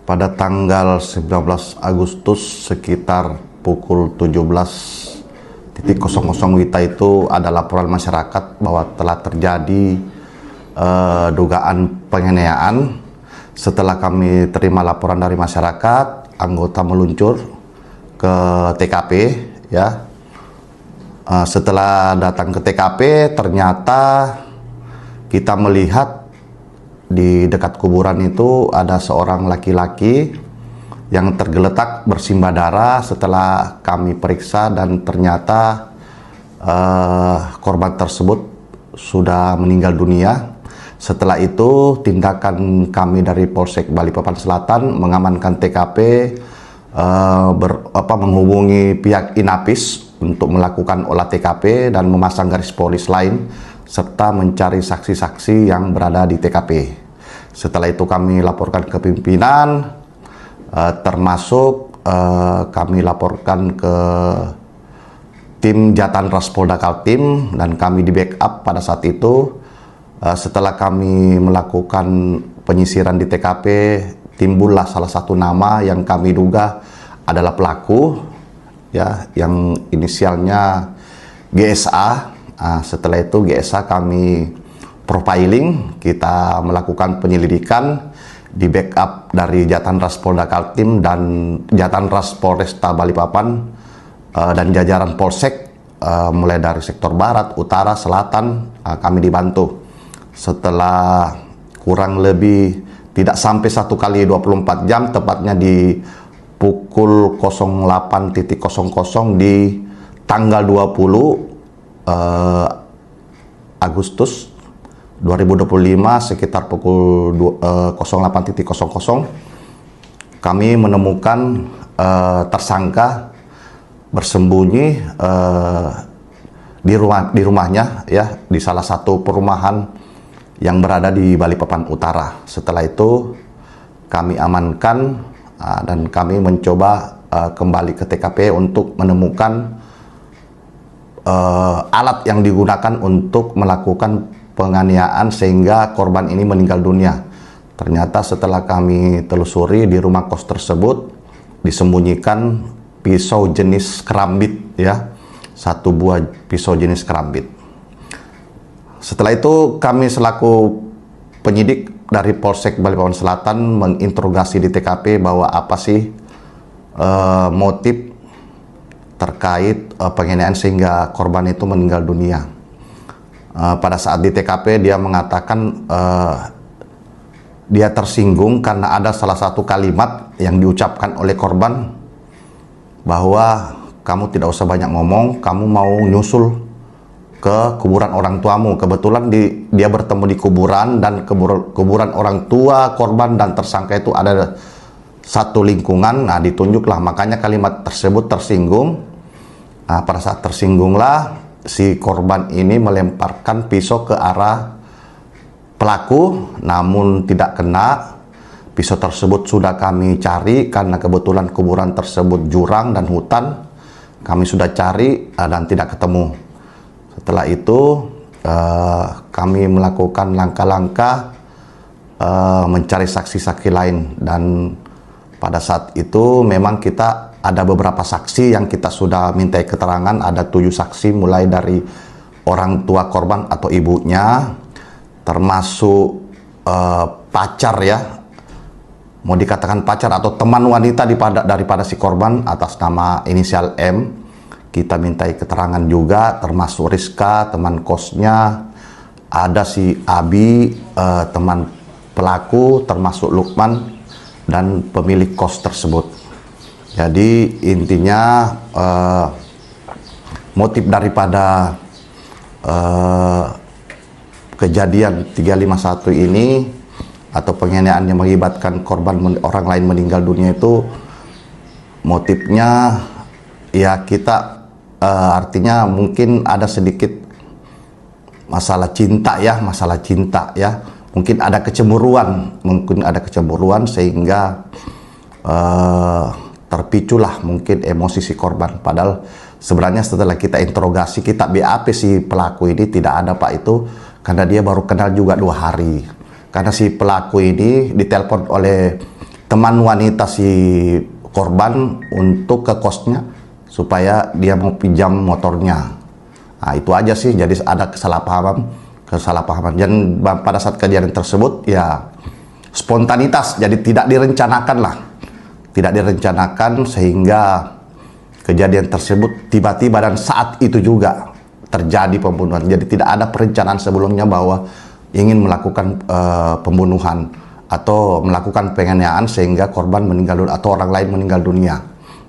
Pada tanggal 19 Agustus sekitar pukul 17.00 WITA itu ada laporan masyarakat bahwa telah terjadi dugaan penganiayaan. Setelah kami terima laporan dari masyarakat, anggota meluncur ke TKP ya. Setelah datang ke TKP, ternyata kita melihat di dekat kuburan itu ada seorang laki-laki yang tergeletak bersimbah darah. Setelah kami periksa dan ternyata korban tersebut sudah meninggal dunia. Setelah itu tindakan kami dari Polsek Balikpapan Selatan mengamankan TKP, menghubungi pihak Inapis untuk melakukan olah TKP dan memasang garis polis lain serta mencari saksi-saksi yang berada di TKP. Setelah itu kami laporkan ke pimpinan, termasuk kami laporkan ke tim Jatanras Polda Kaltim dan kami di backup pada saat itu. Setelah kami melakukan penyisiran di TKP, timbullah salah satu nama yang kami duga adalah pelaku, ya, yang inisialnya GSA. Setelah itu GSA kami profiling, kita melakukan penyelidikan di backup dari Jatanras Polda Kaltim dan Jatanras Polresta Balikpapan dan jajaran Polsek, mulai dari sektor barat, utara, selatan, kami dibantu. Setelah kurang lebih tidak sampai 1 kali 24 jam, tepatnya di pukul 08.00 di tanggal 20 Agustus 2025 sekitar pukul 08.00 kami menemukan tersangka bersembunyi di rumahnya, ya, di salah satu perumahan yang berada di Balikpapan Utara. Setelah itu kami amankan dan kami mencoba kembali ke TKP untuk menemukan alat yang digunakan untuk melakukan penganiayaan sehingga korban ini meninggal dunia. Ternyata setelah kami telusuri di rumah kos tersebut disembunyikan pisau jenis kerambit, ya, 1 buah pisau jenis kerambit. Setelah itu kami selaku penyidik dari Polsek Balikpapan Selatan menginterogasi di TKP bahwa apa sih motif terkait penganiayaan sehingga korban itu meninggal dunia. Pada saat di TKP dia mengatakan dia tersinggung karena ada salah satu kalimat yang diucapkan oleh korban bahwa kamu tidak usah banyak ngomong, kamu mau nyusul ke kuburan orang tuamu. Kebetulan dia bertemu di kuburan dan kuburan orang tua korban dan tersangka itu ada satu lingkungan. Nah, ditunjuklah, makanya kalimat tersebut tersinggung. Nah, pada saat tersinggunglah si korban ini melemparkan pisau ke arah pelaku, namun tidak kena. Pisau tersebut sudah kami cari karena kebetulan kuburan tersebut jurang dan hutan. Kami sudah cari dan tidak ketemu. Setelah itu kami melakukan langkah-langkah mencari saksi-saksi lain, dan pada saat itu memang kita ada beberapa saksi yang kita sudah mintai keterangan. Ada 7 saksi mulai dari orang tua korban atau ibunya, termasuk pacar, ya, mau dikatakan pacar atau teman wanita daripada si korban atas nama inisial M. Kita mintai keterangan juga, termasuk Rizka, teman kosnya, ada si Abi, teman pelaku, termasuk Lukman dan pemilik kos tersebut. Jadi intinya motif daripada kejadian 351 ini atau penganiayaan yang mengakibatkan korban orang lain meninggal dunia itu motifnya, ya, kita artinya mungkin ada sedikit masalah cinta, ya, mungkin ada kecemburuan sehingga terpiculah mungkin emosi si korban. Padahal sebenarnya setelah kita interogasi, kita BAP si pelaku ini tidak ada Pak itu, karena dia baru kenal juga 2 hari. Karena si pelaku ini ditelepon oleh teman wanita si korban untuk ke kosnya supaya dia mau pinjam motornya. Nah, itu aja sih, jadi ada kesalahpahaman. Dan pada saat kejadian tersebut ya spontanitas, jadi tidak direncanakan lah. Tidak direncanakan sehingga kejadian tersebut tiba-tiba dan saat itu juga terjadi pembunuhan. Jadi tidak ada perencanaan sebelumnya bahwa ingin melakukan pembunuhan atau melakukan penganiayaan sehingga korban meninggal dunia atau orang lain meninggal dunia.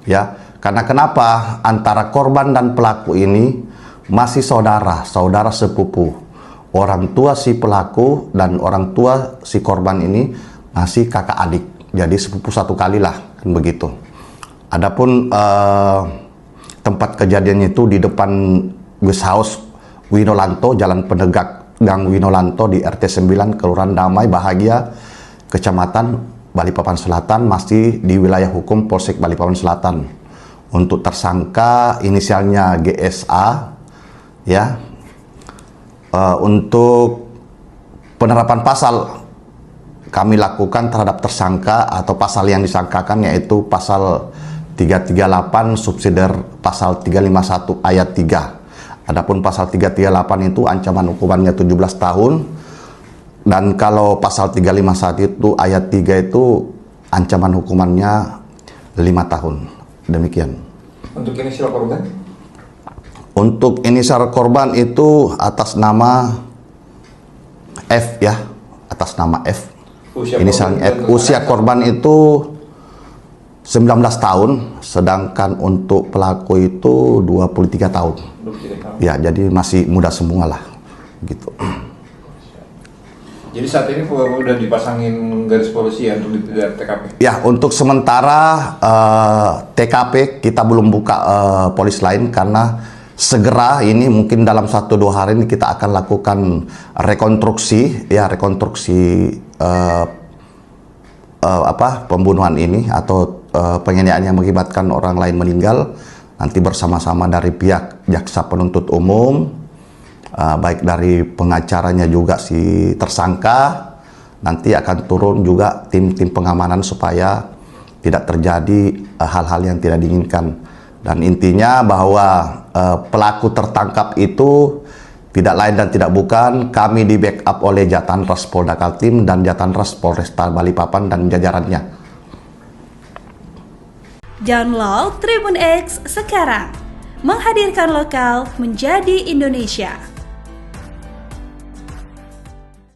Ya, karena kenapa antara korban dan pelaku ini masih saudara sepupu. Orang tua si pelaku dan orang tua si korban ini masih kakak adik. Jadi sepupu satu kali lah, kan begitu. Adapun tempat kejadiannya itu di depan Guest House Winolanto, Jalan Penegak Gang Winolanto di RT 9 Kelurahan Damai Bahagia, Kecamatan Balikpapan Selatan, masih di wilayah hukum Polsek Balikpapan Selatan. Untuk tersangka inisialnya GSA, ya. Untuk penerapan pasal kami lakukan terhadap tersangka atau pasal yang disangkakan yaitu pasal 338 subsidiar pasal 351 ayat 3. Adapun pasal 338 itu ancaman hukumannya 17 tahun. Dan kalau pasal 351 itu ayat 3 itu ancaman hukumannya 5 tahun. Demikian. Untuk inisial korban? Untuk inisial korban itu atas nama F, ya. Atas nama F. Inisialnya F. Usia korban itu 19 tahun, sedangkan untuk pelaku itu 23 tahun. 23 tahun. Ya, jadi masih muda semua lah, gitu. Jadi saat ini udah dipasangin garis polisi ya untuk di TKP? Ya, untuk sementara TKP kita belum buka polis lain karena segera ini mungkin dalam 1-2 hari ini kita akan lakukan rekonstruksi, ya, pembunuhan ini atau penganiayaan yang mengakibatkan orang lain meninggal, nanti bersama-sama dari pihak jaksa penuntut umum, baik dari pengacaranya juga si tersangka, nanti akan turun juga tim-tim pengamanan supaya tidak terjadi hal-hal yang tidak diinginkan. Dan intinya bahwa pelaku tertangkap itu tidak lain dan tidak bukan kami di backup oleh Jatanras Polda Kaltim dan Jatanras Polresta Balikpapan dan jajarannya. Download Tribun X sekarang, menghadirkan lokal menjadi Indonesia.